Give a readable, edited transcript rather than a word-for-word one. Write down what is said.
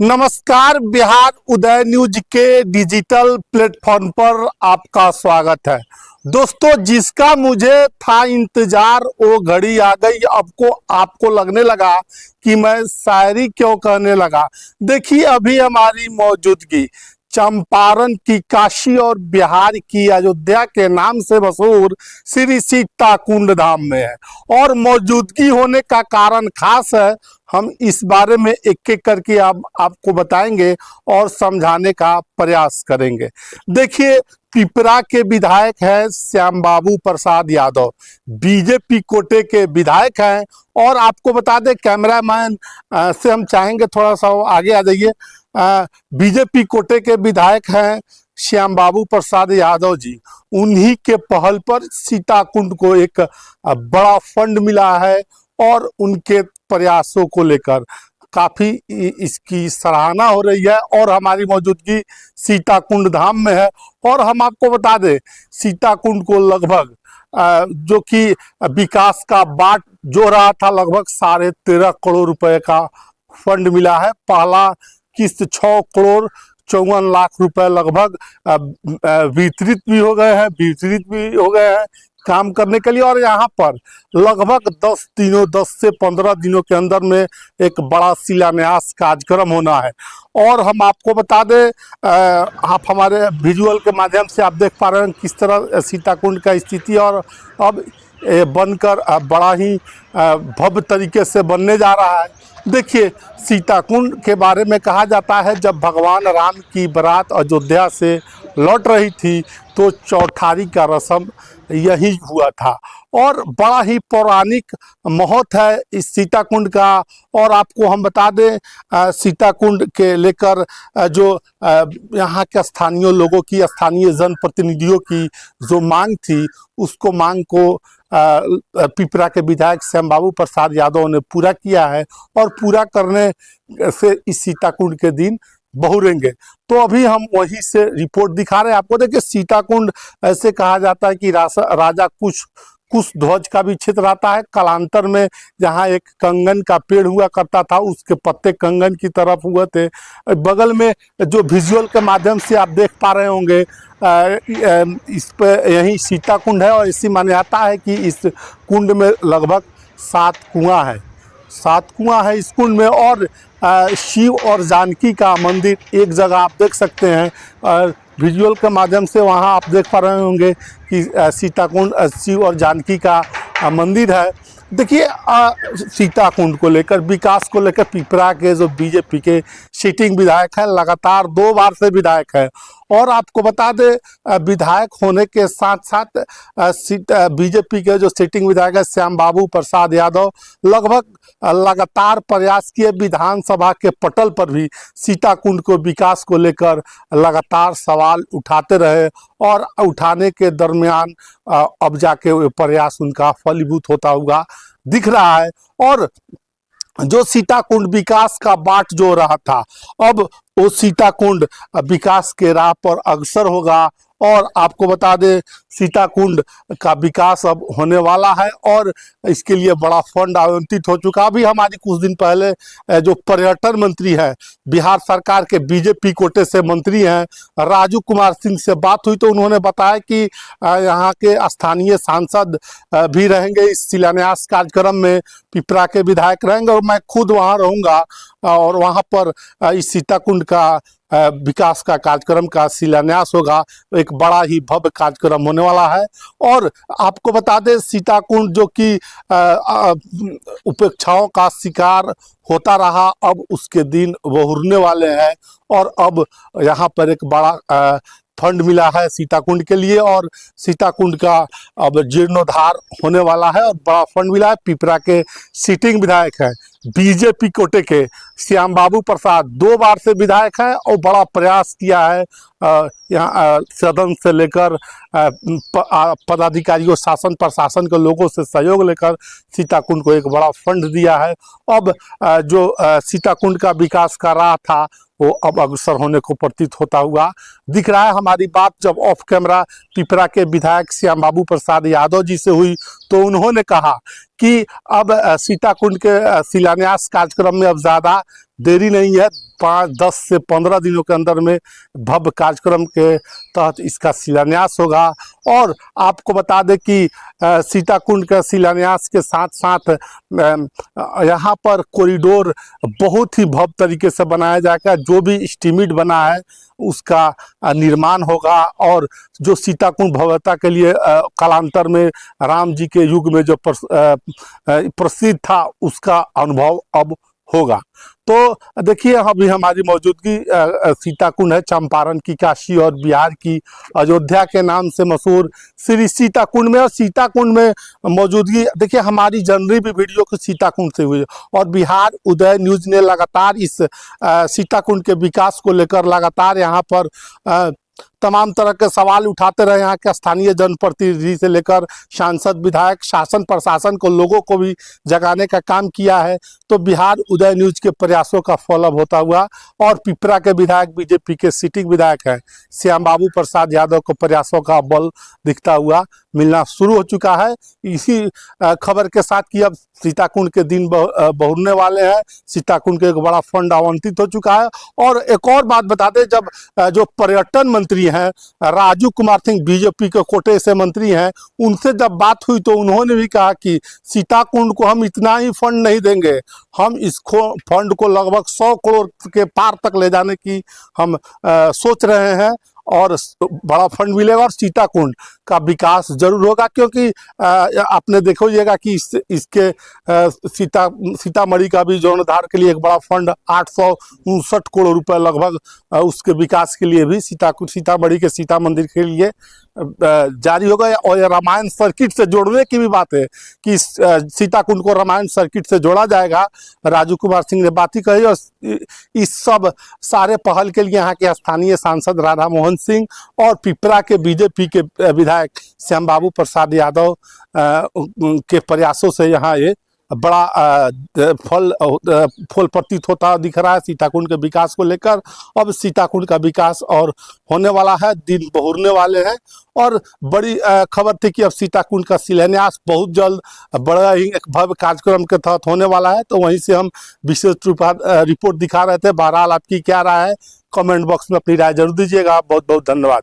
नमस्कार। बिहार उदय न्यूज के digital platform पर आपका स्वागत है। दोस्तों, जिसका मुझे था इंतजार वो घड़ी आ गई। आपको लगने लगा कि मैं शायरी क्यों कहने लगा। देखिए, अभी हमारी मौजूदगी चंपारण की काशी और बिहार की अयोध्या के नाम से मशहूर श्री सीताकुंड धाम में है और मौजूदगी होने का कारण खास है। हम इस बारे में एक एक करके आपको बताएंगे और समझाने का प्रयास करेंगे। देखिए, पिपरा के विधायक हैं श्याम बाबू प्रसाद यादव, बीजेपी कोटे के विधायक हैं। और आपको बता दें, कैमरामैन से हम चाहेंगे थोड़ा सा आगे आ जाइए। बीजेपी कोटे के विधायक हैं श्याम बाबू प्रसाद यादव जी। उन्हीं के पहल पर सीताकुंड को एक बड़ा फंड मिला है और उनके प्रयासों को लेकर काफी इसकी सराहना हो रही है। और हमारी मौजूदगी सीताकुंड धाम में है। और हम आपको बता दें, सीताकुंड को लगभग जो कि विकास का बाट जो रहा था, लगभग 13.5 करोड़ रुपए का फंड मिला है। पहला किस्त 6 करोड़ 54 लाख रुपए लगभग वितरित भी हो गए हैं काम करने के लिए। और यहाँ पर लगभग 10 से 15 दिनों के अंदर में एक बड़ा शिलान्यास कार्यक्रम होना है। और हम आपको बता दें, आप हमारे विजुअल के माध्यम से आप देख पा रहे हैं किस तरह सीताकुंड का स्थिति और अब बनकर बड़ा ही भव्य तरीके से बनने जा रहा है। देखिए, सीताकुंड के बारे में कहा जाता है, जब भगवान राम की बारात अयोध्या से लौट रही थी तो चौठारी का रस्म यही हुआ था और बड़ा ही पौराणिक महत्व है इस सीताकुंड का। और आपको हम बता दें, सीताकुंड के लेकर जो यहाँ के स्थानीय लोगों की, स्थानीय जनप्रतिनिधियों की जो मांग थी, उसको मांग को पिपरा के विधायक श्याम बाबू प्रसाद यादव ने पूरा किया है और पूरा करने से इस सीताकुंड के दिन बहुरेंगे। तो अभी हम वहीं से रिपोर्ट दिखा रहे हैं आपको। देखिए, सीताकुंड ऐसे कहा जाता है कि राजा कुश ध्वज का भी क्षेत्र रहता है। कालांतर में जहाँ एक कंगन का पेड़ हुआ करता था, उसके पत्ते कंगन की तरफ हुए थे। बगल में जो विजुअल के माध्यम से आप देख पा रहे होंगे, इस पे यही सीताकुंड है। और इसी मान्यता है कि इस कुंड में लगभग 7 कुआं है। 7 कुआं है इस कुंड में। और शिव और जानकी का मंदिर एक जगह आप देख सकते हैं। विजुअल के माध्यम से वहां आप देख पा रहे होंगे कि सीताकुंड शिव और जानकी का मंदिर है। देखिए, सीताकुंड को लेकर, विकास को लेकर पिपरा के जो बीजेपी के सिटिंग विधायक हैं, लगातार 2 बार से विधायक है। और आपको बता दें, विधायक होने के साथ साथ बीजेपी के जो सिटिंग विधायक है श्याम बाबू प्रसाद यादव लगभग लगातार प्रयास किए। विधानसभा के पटल पर भी सीताकुंड को विकास को लेकर लगातार सवाल उठाते रहे और उठाने के दरमियान अब जाके प्रयास उनका फलीभूत होता हुआ दिख रहा है। और जो सीताकुंड विकास का बाट जो रहा था, अब वो सीताकुंड विकास के राह पर अग्रसर होगा। और आपको बता दें, सीताकुंड का विकास अब होने वाला है और इसके लिए बड़ा फंड आवंटित हो चुका। अभी हमारी कुछ दिन पहले जो पर्यटन मंत्री है, बिहार सरकार के बीजेपी कोटे से मंत्री हैं राजू कुमार सिंह से बात हुई तो उन्होंने बताया कि यहाँ के स्थानीय सांसद भी रहेंगे इस शिलान्यास कार्यक्रम में, पिपरा के विधायक रहेंगे और मैं खुद वहाँ रहूँगा और वहाँ पर इस सीताकुंड का विकास का कार्यक्रम का शिलान्यास होगा। एक बड़ा ही भव्य कार्यक्रम होने वाला है। और आपको बता दें, सीताकुंड जो कि उपेक्षाओं का शिकार होता रहा, अब उसके दिन बहुरने वाले हैं। और अब यहाँ पर एक बड़ा फंड मिला है सीताकुंड के लिए और सीताकुंड का अब जीर्णोद्धार होने वाला है और बड़ा फंड मिला है। पिपरा के सिटिंग विधायक हैं बीजेपी कोटे के श्याम बाबू प्रसाद, 2 बार से विधायक हैं और बड़ा प्रयास किया है। यहाँ सदन से लेकर पदाधिकारियों, शासन प्रशासन के लोगों से सहयोग लेकर सीताकुंड को एक बड़ा फंड दिया है। अब जो सीताकुंड का विकास का राह था वो अब अग्रसर होने को प्रतीत होता हुआ दिख रहा है। हमारी बात जब ऑफ कैमरा पिपरा के विधायक श्याम बाबू प्रसाद यादव जी से हुई तो उन्होंने कहा कि अब सीताकुंड के शिलान्यास कार्यक्रम में अब ज़्यादा देरी नहीं है। 5-10 से 15 दिनों के अंदर में भव्य कार्यक्रम के तहत इसका शिलान्यास होगा। और आपको बता दें कि सीताकुंड का शिलान्यास के साथ साथ यहाँ पर कॉरिडोर बहुत ही भव्य तरीके से बनाया जाएगा। जो भी एस्टीमेट बना है उसका निर्माण होगा और जो सीताकुंड भव्यता के लिए कालांतर में राम जी के युग में जो प्रसिद्ध था उसका अनुभव अब होगा। तो देखिए अभी हमारी मौजूदगी सीताकुंड है, चंपारण की काशी और बिहार की अयोध्या के नाम से मशहूर श्री सीताकुंड में। और सीताकुंड में मौजूदगी देखिए हमारी जनवरी भी वीडियो को सीताकुंड से हुई और बिहार उदय न्यूज ने लगातार इस सीताकुंड के विकास को लेकर लगातार यहाँ पर तमाम तरह के सवाल उठाते रहे। यहाँ के स्थानीय जनप्रतिनिधि से लेकर सांसद, विधायक, शासन प्रशासन को, लोगों को भी जगाने का काम किया है। तो बिहार उदय न्यूज के प्रयासों का फॉलोअप होता हुआ और पिपरा के विधायक, बीजेपी के सिटिंग विधायक हैं श्याम बाबू प्रसाद यादव को प्रयासों का बल दिखता हुआ मिलना शुरू हो चुका है। इसी खबर के साथ कि अब सीताकुंड के दिन बहुरने वाले हैं, सीताकुंड के एक बड़ा फंड आवंटित हो चुका है। और एक और बात बता दें, जब जो पर्यटन मंत्री हैं राजू कुमार सिंह, बीजेपी के कोटे से मंत्री हैं, उनसे जब बात हुई तो उन्होंने भी कहा कि सीताकुंड को हम इतना ही फंड नहीं देंगे, हम इसको फंड को लगभग 100 करोड़ के पार तक ले जाने की हम सोच रहे हैं और बड़ा फंड मिलेगा और सीताकुंड का विकास जरूर होगा। क्योंकि आपने देखोइएगा कि इसके सीतामढ़ी का भी जीर्णोद्धार के लिए एक बड़ा फंड 859 करोड़ रुपए लगभग उसके विकास के लिए भी सीतामढ़ी के सीता मंदिर के लिए जारी होगा। और ये रामायण सर्किट से जोड़ने की भी बात है कि सीताकुंड को रामायण सर्किट से जोड़ा जाएगा। राजू कुमार सिंह ने बात ही कही और इस सब सारे पहल के लिए यहाँ के स्थानीय सांसद राधा मोहन सिंह और पिपरा के बीजेपी के विधायक श्याम बाबू प्रसाद यादव के प्रयासों से यहाँ ये बड़ा फल प्रतीत होता दिख रहा है सीताकुंड के विकास को लेकर। अब सीताकुंड का विकास और होने वाला है, दिन बहुरने वाले हैं। और बड़ी खबर थी कि अब सीताकुंड का शिलान्यास बहुत जल्द बड़ा ही एक भव्य कार्यक्रम के तहत होने वाला है। तो वहीं से हम विशेष रिपोर्ट दिखा रहे थे। बहरहाल आपकी क्या राय है, कमेंट बॉक्स में अपनी राय जरूर दीजिएगा। बहुत बहुत धन्यवाद।